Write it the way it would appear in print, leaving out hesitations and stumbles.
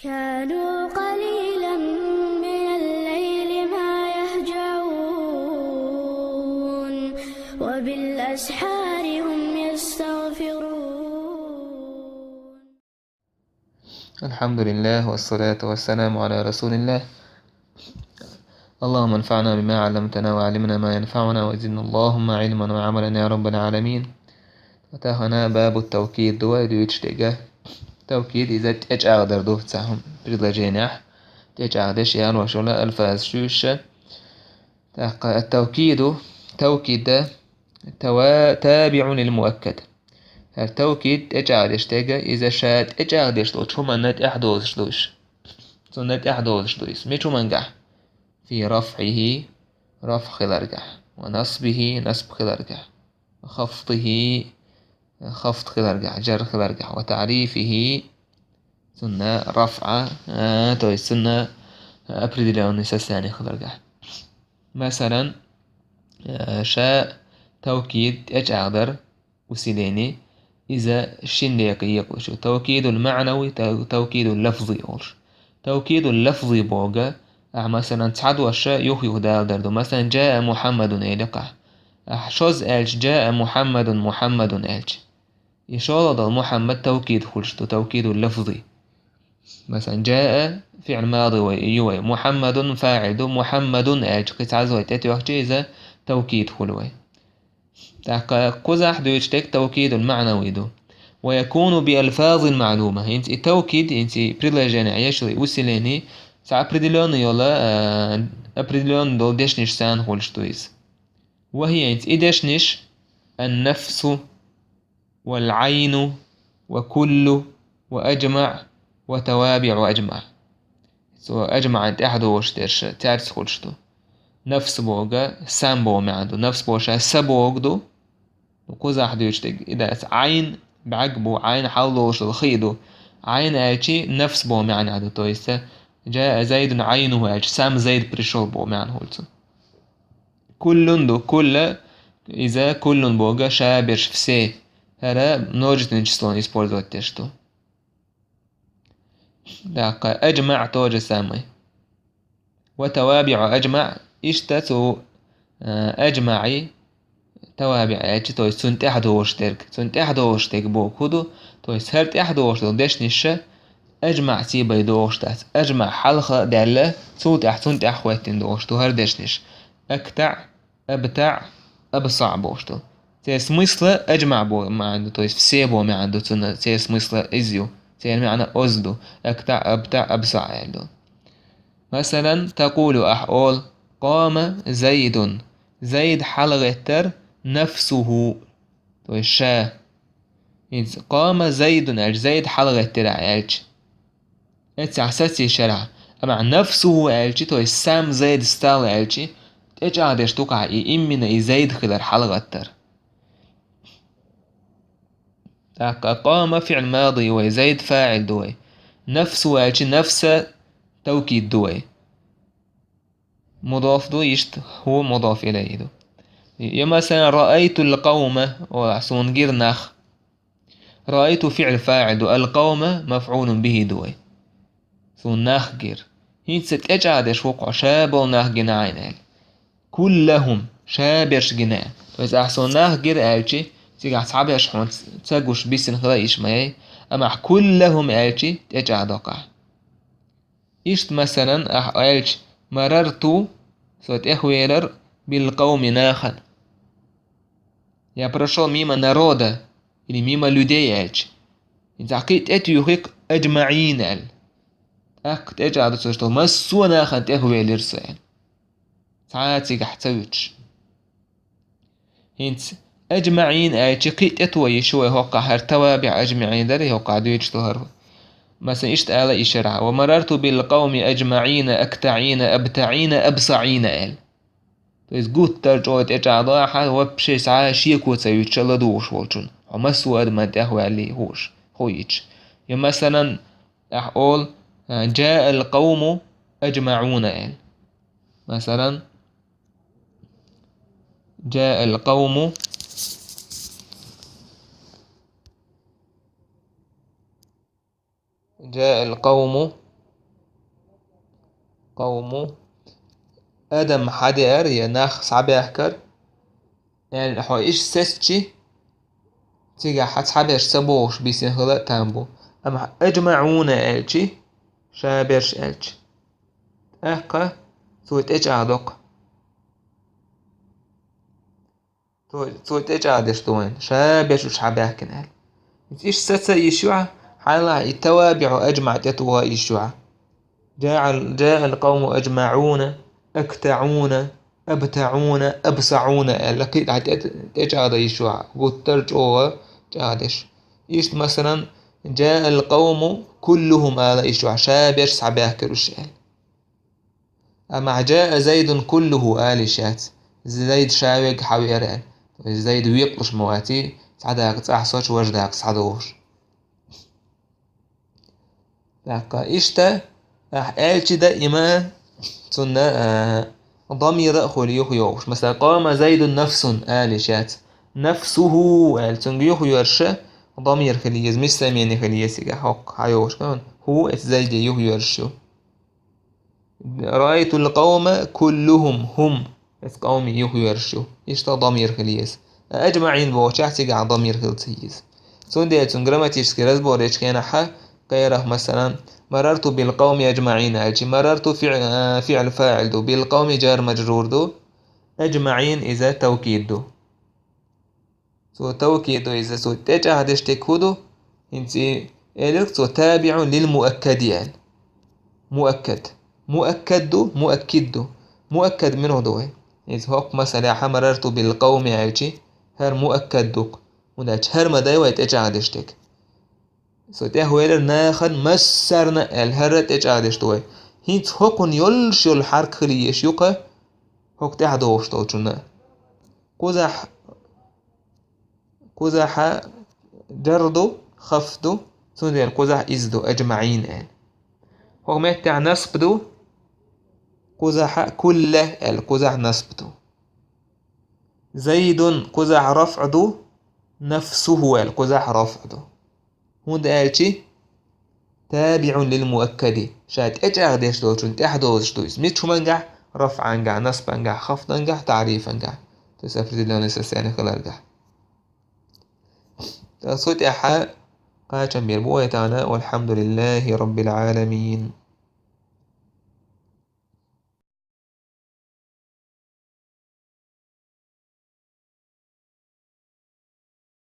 كانوا قليلا من الليل ما يهجعون وبالأسحار هم يستغفرون. الحمد لله والصلاة والسلام على رسول الله. اللهم انفعنا بما علمتنا وعلمنا ما ينفعنا وزدنا اللهم علما وعملا يا رب العالمين. وتاهنا باب التوكيد دو يجتيجه توكيد إذا تأج أقدر دو تساهم بريد جيناح تأج أقدش يان وشولا الفاز شوش التوكيد توكيد تابع للمؤكد. التوكيد تأج أقدش تيجه إذا شاد تأج أقدش دو شو من نت أحدوش دوش سنت أحدوش دوش ميشو منجح في رفعه رفع خلرجح ونصبه نصب خلرجح وخفضه خفض خلرجح جر خلرجح وتعريفه سنة رفع توي سنة أبرد لون نساساني خلرجح. مثلا شاء توكيد أقدر وسيليني إذا شن يقول شو توكيد المعنوي توكيد اللفظي أولش توكيد اللفظي بوجا مثلا تعد وشاء يخيو دردو مثلا جاء محمد إلقى شوز ألش جاء محمد ألش يشارد محمد توكيد خلشتو توكيد اللفظي. مثلا جاء فعل ماضي ويوي محمد فاعل محمد ألش قيت ويتاتي وقتي إذا توكيد خلوي تاقا قزح دو يشتك توكيد المعنوي دو ويكون بألفاظ معلومة. انت التوكيد انت بريلاجين عيشري وسيليني سا أبريدلون يولا أبريدلون دول ديشنش سان هولشتويز وهي انت إدشنش النفس والعين وكل وأجمع وتوابع وأجمع سو أجمع انت أحدو وشترش تارس هولشتو نفس بوغا سام بو معندو نفس بوشا سبوغدو وكوزا أحدو يشتق إذا عين بعقبو عين حلوش الخيدو عين ألشي نفس بو معنى عدو تويسة جاء زيد عينه أجسام زيد بريشول بو معنى هولتو كل دو كل إذا كل بوغا شابرش فسي هرا نوجد نجسلون يسبور دو تشتو داقا أجمع توجه سامي وتوابع أجمع إشتتو أجمعي توابع أجي تويس سنت أحدوشتك بو كودو تويس هرت أحدوشتو ديش نشا أجمع سيبا يدوشتات أجمع حلقة دالة سنت أحواتين دوشتو هردشنش أكتع أبتع أبصع بوشتو تيس مثل أجمع بو ما عنده تويس سيبو ما عنده تيس مثل إزيو تيس معنى أزدو أكتع أبتع أبصع عنده. مثلا تقول أحول قام زيد حلقة نفسه تويس شا قام زيد حلقة ترع ألج اتعساسي شرع أما نفسه ألج تويس سام زيد ستال ألج تجعدش توقع إمنا زيد خلال حلقة تر قام فعل ماضي وزيد فاعل دوي نفسه ألج نفس توكيد دوي مضاف دو يشت هو مضاف إليه دو. يا مثلا رأيت القوم وعصون غير نخ رأيت فعل فاعل دو القوم مفعول به دوي ثون نخ غير هيت ستجعدش وقع شابل نخ جناين كلهم شابرش جناين وإذا أحسن نخ غير ألشي تيجي أصحابش حون تساقوش بيسن خلايش ماي أما كلهم ألشي تجعد وقع إشت مثلا ألش مررت صوت إخويرر بالقوم ناخن я прошел мимо народа или мимо людей ألش إنت عقيت يخيق أجمعين أل أخت أجعد سوشتو مسو ناخن تأخوي لرسين ساعاتي قحتوش إنت أجمعين ألش قيت أتوي شوي هوقع هر توابع أجمعين داري هوقع دويش هر مثلا إشت آلا إشارع ومررت بالقوم أجمعين أكتعين أبتعين أبصعين أل تويس قوت ترجعوت إجعاد حال وبشي ساعة شيكو تسوي تشلا دوش والجن ومسو أدمان تأخوي علي هوش خويتش يا مثلا أقول جاء القوم أجمعون أل مثلا جاء القوم قوم أدم حدير يناخ صعبيهكر يعني حو إيش سسجي تيجا حد صعبيش سبوش بيسين هلا تامبو أما أجمعون ألجي شابرش ألجي أحقا ثوت إجعادوك ثوت إجعادش دوين شابرش وشعبيهكن أل إيش سسا يشوع حالا التوابع أجمع تتوها يشوع جاء القوم أجمعون أكتعون أبتعون أبصعون لقيت تجعد يشوع وترجعوا جادش إيش مثلا جاء القوم كلهم على يشوع شابش صعبه كرش أما جاء زيد كله آل شات زيد شاوق حويران زيد ويقش مواتي صعداك تصحصوش وجداك صعدوش لكن إيشتا ألتي دائما سنة ضمير خليه يوش مثلا قام زيد نفس آلشات نفسه تنجيخ يرشى ضمير خليز مش سامين خليز حق حيوش كمان هو زيد يوه يرشو رأيت القوم كلهم هم قوم يوه يرشو إيشتا ضمير خليز أجمعين بوشاحتي قاع ضمير خليز سون دي تنجرمتيش كراز بوريش كان حا غيره مثلا مررت بالقوم أجمعين أجي مررت فعل فاعل دو بالقوم جار مجرور دو أجمعين إذا توكيد دو سو توكيد دو إذا سو تجا هدش تكودو انتي إلك سو تابع للمؤكد يعني مؤكد مؤكد دو مؤكد دو مؤكد منه دو إذا هوك مثلا مررت بالقوم أجي هر مؤكد دوك وداش هر مداي ويتجا هدش تك سو ده هويلر ناخن مسرنا الهرت اجادش توي هيت هوكن يلش الحرك خليش يوقع هوك ده دوش تو جنا قزح جردو خفدو سندين قزح ازدو اجمعين ان هو متع نصبدو قزح كله القزح نصبدو زيد قزح رفعدو نفسه القزح رفعدو هون ألتي تابع للمؤكد شات أجعدش دوتون تحدوش دوس ميتشو منجح رفعا جع نصبا جع خفضا جع تعريفا جع تسافر دي لون السياني خلال جع صوت أحا قاچن بيربوه تانا والحمد لله رب العالمين.